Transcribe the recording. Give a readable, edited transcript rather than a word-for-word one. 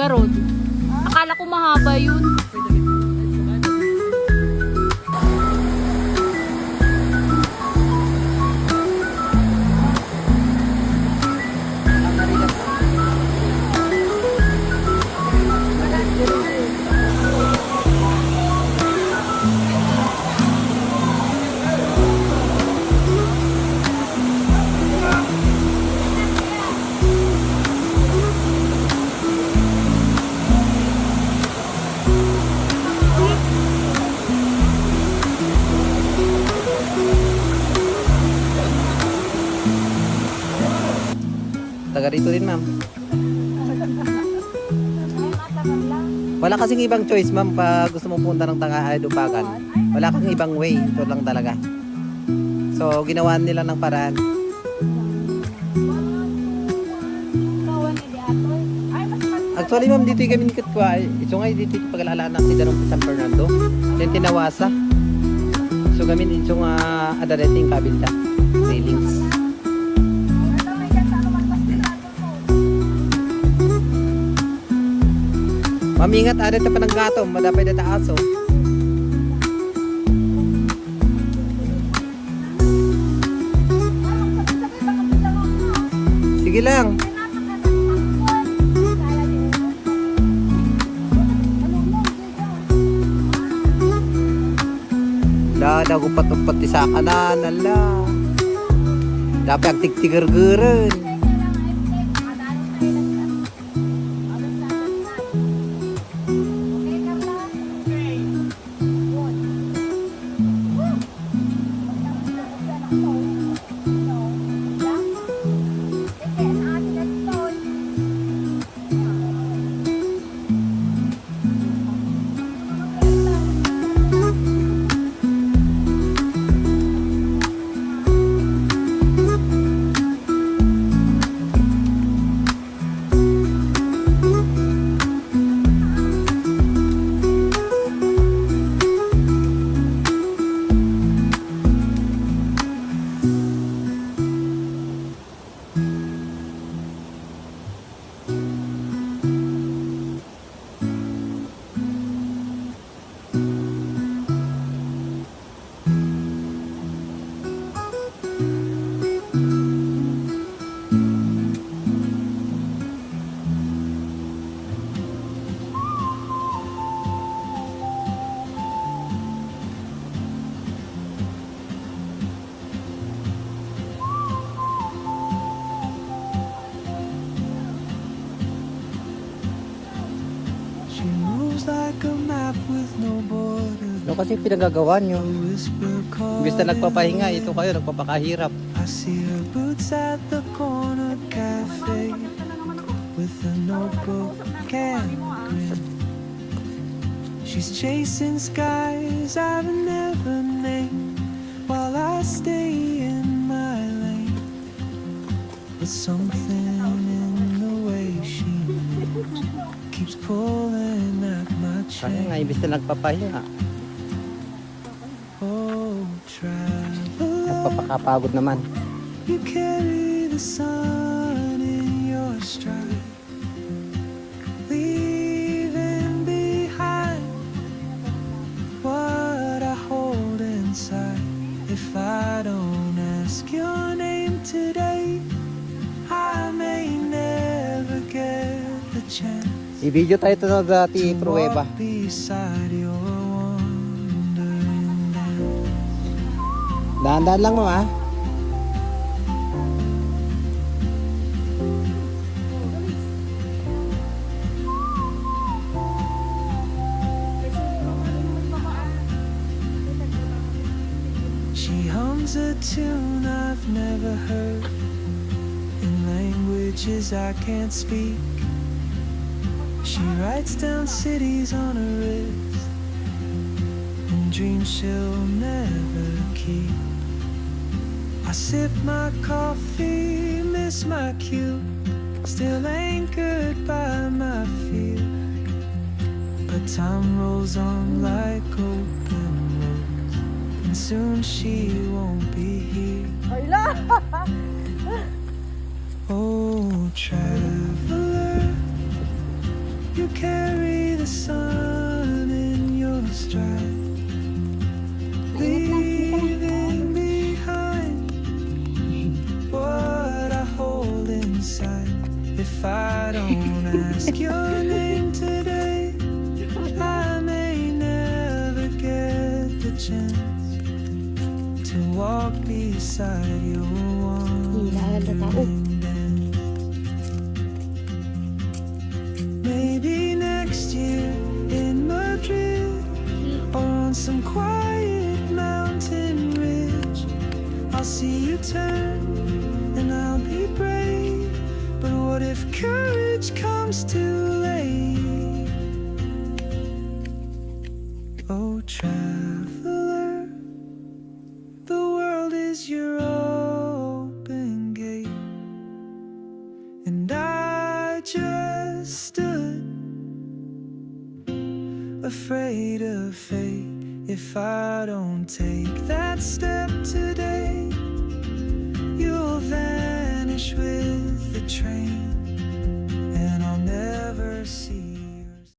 Road. Akala ko mahaba yun. Taga rito rin, ma'am. Wala kasing ibang choice, ma'am, pag gusto mong punta ng Dupagan. Wala kang ibang way, ito lang talaga. So, ginawa nila ng paraan. Actually, ma'am, dito yung kami nikatwa. Ito nga, dito yung pag-alalaan ng Sidarong San Fernando. Then, tinawasa. So, kami dito yung adareting kabilda. Railings. Mamingat ada ta panang gatom, madapay na taaso. Sige lang. Dada ko pati sa kanan, ala. Dapat ang tigtigar-garan. She moves like a map with no borders. Ano kasi pinagagawa nyo? A whisper Imbis na calling nagpapahinga, me. ito kayo, nagpapakahirap. I see her boots at the corner cafe with a notebook and a grin. She's chasing skies I've never named while I stay in my lane. But something in the way she moves keeps pulling at my Kaya nga, chain. imbis na nagpapahinga, Oh, traveler, nagpapakapagod naman. you carry the sun in your stride, leaving behind what I hold inside. If I don't ask your name today, I may never get the chance I-video tayo ito dati, to pruweba. walk beside your wandering dance. Dahan-dahan lang mo, ha? She hums a tune I've never heard in languages I can't speak. She writes down cities on her wrist and dreams she'll never keep. I sip my coffee, miss my cue, still anchored by my fear. But time rolls on like open roads, and soon she won't be here. Oh, traveler, you carry the sun in your stride, leaving behind what I hold inside. If I don't ask your name today, I may never get the chance to walk beside your wandering dance. Maybe next year in Madrid or on some quiet mountain ridge, I'll see you turn and I'll be brave. But what if courage comes too late? Oh, traveler, the world is your open gate, and I just stood afraid of fate. If I don't take that step today,